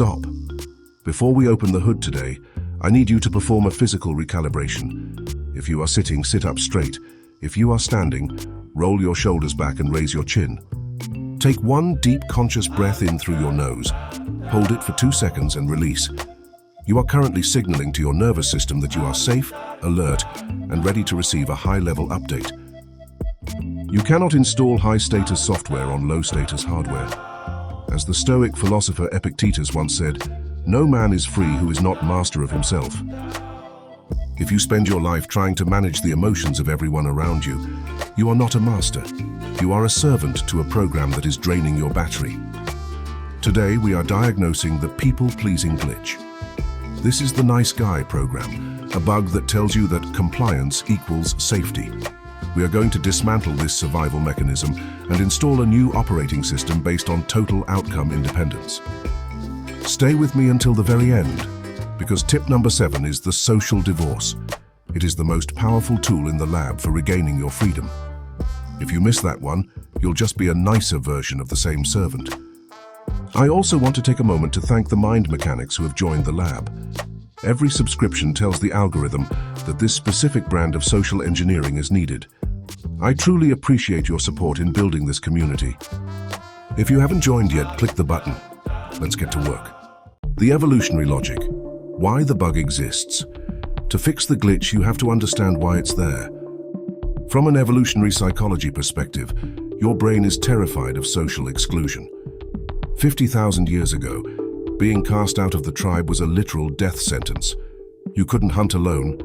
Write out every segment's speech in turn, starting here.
Stop. Before we open the hood today, I need you to perform a physical recalibration. If you are sitting, sit up straight. If you are standing, roll your shoulders back and raise your chin. Take one deep conscious breath in through your nose. Hold it for 2 seconds and release. You are currently signaling to your nervous system that you are safe, alert, and ready to receive a high-level update. You cannot install high-status software on low-status hardware. As the Stoic philosopher Epictetus once said, "No man is free who is not master of himself." If you spend your life trying to manage the emotions of everyone around you, you are not a master. You are a servant to a program that is draining your battery. Today, we are diagnosing the people-pleasing glitch. This is the nice guy program, a bug that tells you that compliance equals safety. We are going to dismantle this survival mechanism and install a new operating system based on total outcome independence. Stay with me until the very end, because tip number 7 is the social divorce. It is the most powerful tool in the lab for regaining your freedom. If you miss that one, you'll just be a nicer version of the same servant. I also want to take a moment to thank the mind mechanics who have joined the lab. Every subscription tells the algorithm that this specific brand of social engineering is needed. I truly appreciate your support in building this community. If you haven't joined yet, click the button. Let's get to work. The evolutionary logic. Why the bug exists. To fix the glitch, you have to understand why it's there. From an evolutionary psychology perspective, your brain is terrified of social exclusion. 50,000 years ago, being cast out of the tribe was a literal death sentence. You couldn't hunt alone,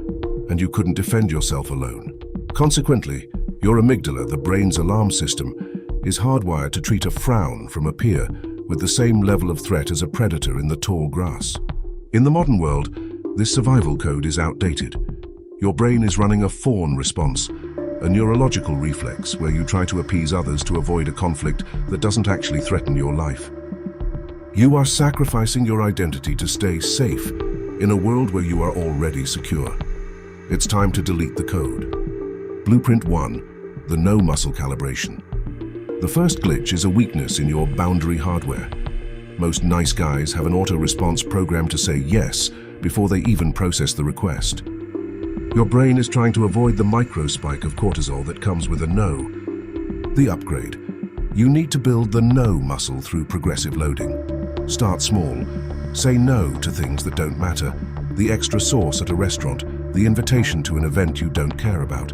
and you couldn't defend yourself alone. Consequently, your amygdala, the brain's alarm system, is hardwired to treat a frown from a peer with the same level of threat as a predator in the tall grass. In the modern world, this survival code is outdated. Your brain is running a fawn response, a neurological reflex where you try to appease others to avoid a conflict that doesn't actually threaten your life. You are sacrificing your identity to stay safe in a world where you are already secure. It's time to delete the code. Blueprint 1, the no muscle calibration. The first glitch is a weakness in your boundary hardware. Most nice guys have an auto-response programmed to say yes before they even process the request. Your brain is trying to avoid the micro spike of cortisol that comes with a no. The upgrade. You need to build the no muscle through progressive loading. Start small. Say no to things that don't matter. The extra sauce at a restaurant, the invitation to an event you don't care about.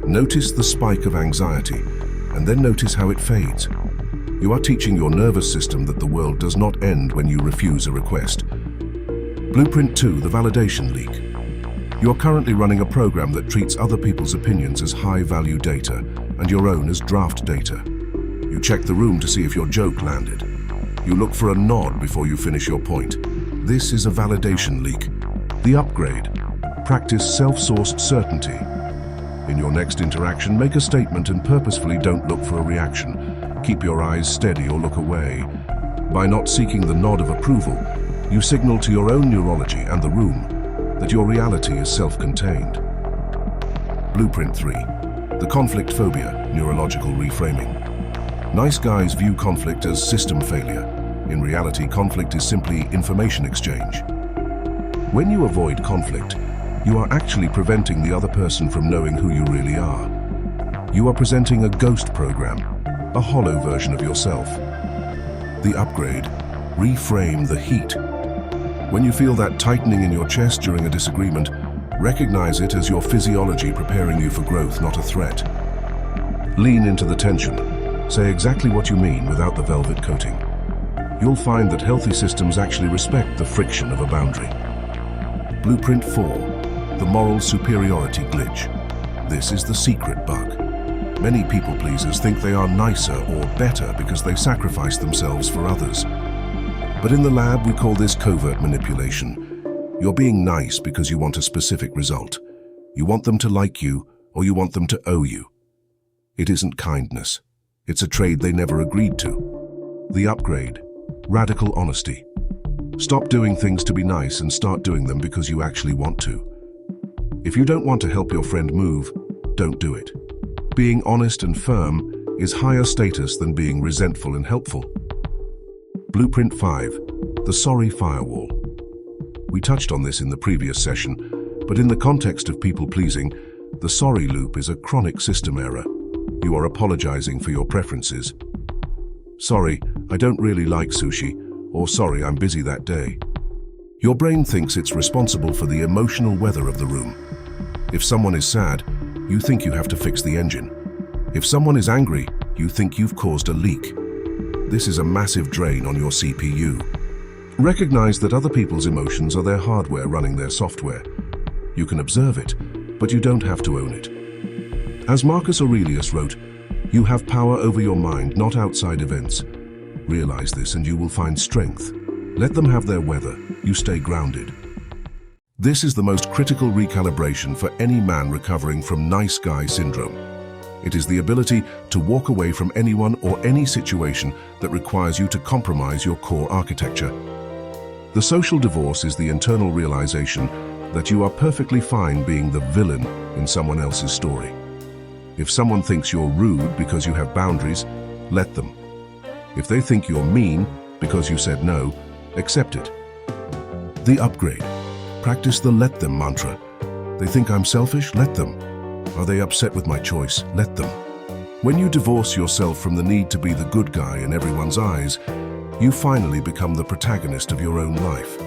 Notice the spike of anxiety, and then notice how it fades. You are teaching your nervous system that the world does not end when you refuse a request. Blueprint 2, the validation leak. You're currently running a program that treats other people's opinions as high-value data and your own as draft data. You check the room to see if your joke landed. You look for a nod before you finish your point. This is a validation leak. The upgrade. Practice self-sourced certainty. In your next interaction, make a statement and purposefully don't look for a reaction. Keep your eyes steady or look away. By not seeking the nod of approval, you signal to your own neurology and the room that your reality is self-contained. Blueprint 3. The conflict phobia, neurological reframing. Nice guys view conflict as system failure. In reality, conflict is simply information exchange. When you avoid conflict, you are actually preventing the other person from knowing who you really are. You are presenting a ghost program, a hollow version of yourself. The upgrade. Reframe the heat. When you feel that tightening in your chest during a disagreement, recognize it as your physiology preparing you for growth, not a threat. Lean into the tension. Say exactly what you mean without the velvet coating. You'll find that healthy systems actually respect the friction of a boundary. Blueprint 4, the moral superiority glitch. This is the secret bug. Many people pleasers think they are nicer or better because they sacrifice themselves for others. But in the lab, we call this covert manipulation. You're being nice because you want a specific result. You want them to like you, or you want them to owe you. It isn't kindness. It's a trade they never agreed to. The upgrade. Radical honesty. Stop doing things to be nice and start doing them because you actually want to. If you don't want to help your friend move, don't do it. Being honest and firm is higher status than being resentful and helpful. Blueprint 5. The sorry firewall. We touched on this in the previous session, but in the context of people-pleasing, the sorry loop is a chronic system error. You are apologizing for your preferences. Sorry, I don't really like sushi, or sorry, I'm busy that day. Your brain thinks it's responsible for the emotional weather of the room. If someone is sad, you think you have to fix the engine. If someone is angry, you think you've caused a leak. This is a massive drain on your CPU. Recognize that other people's emotions are their hardware running their software. You can observe it, but you don't have to own it. As Marcus Aurelius wrote, you have power over your mind, not outside events. Realize this and you will find strength. Let them have their weather, you stay grounded. This is the most critical recalibration for any man recovering from nice guy syndrome. It is the ability to walk away from anyone or any situation that requires you to compromise your core architecture. The social divorce is the internal realization that you are perfectly fine being the villain in someone else's story. If someone thinks you're rude because you have boundaries, let them. If they think you're mean because you said no, accept it. The upgrade. Practice the let them mantra. They think I'm selfish? Let them. Are they upset with my choice? Let them. When you divorce yourself from the need to be the good guy in everyone's eyes, you finally become the protagonist of your own life.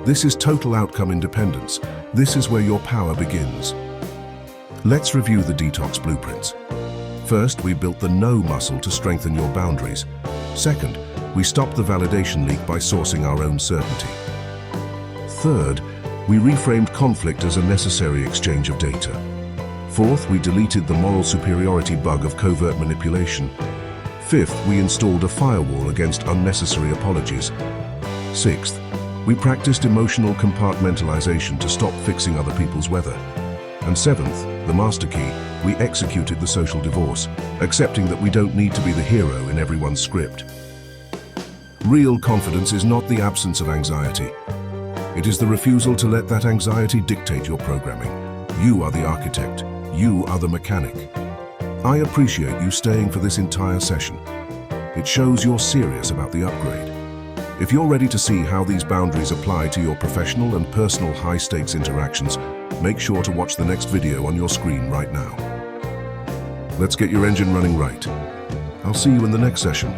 This is total outcome independence. This is where your power begins. Let's review the detox blueprints. First, we built the no muscle to strengthen your boundaries. Second, we stopped the validation leak by sourcing our own certainty. Third, we reframed conflict as a necessary exchange of data. Fourth, we deleted the moral superiority bug of covert manipulation. Fifth, we installed a firewall against unnecessary apologies. Sixth, we practiced emotional compartmentalization to stop fixing other people's weather. And seventh, the master key, we executed the social divorce, accepting that we don't need to be the hero in everyone's script. Real confidence is not the absence of anxiety. It is the refusal to let that anxiety dictate your programming. You are the architect. You are the mechanic. I appreciate you staying for this entire session. It shows you're serious about the upgrade. If you're ready to see how these boundaries apply to your professional and personal high-stakes interactions, make sure to watch the next video on your screen right now. Let's get your engine running right. I'll see you in the next session.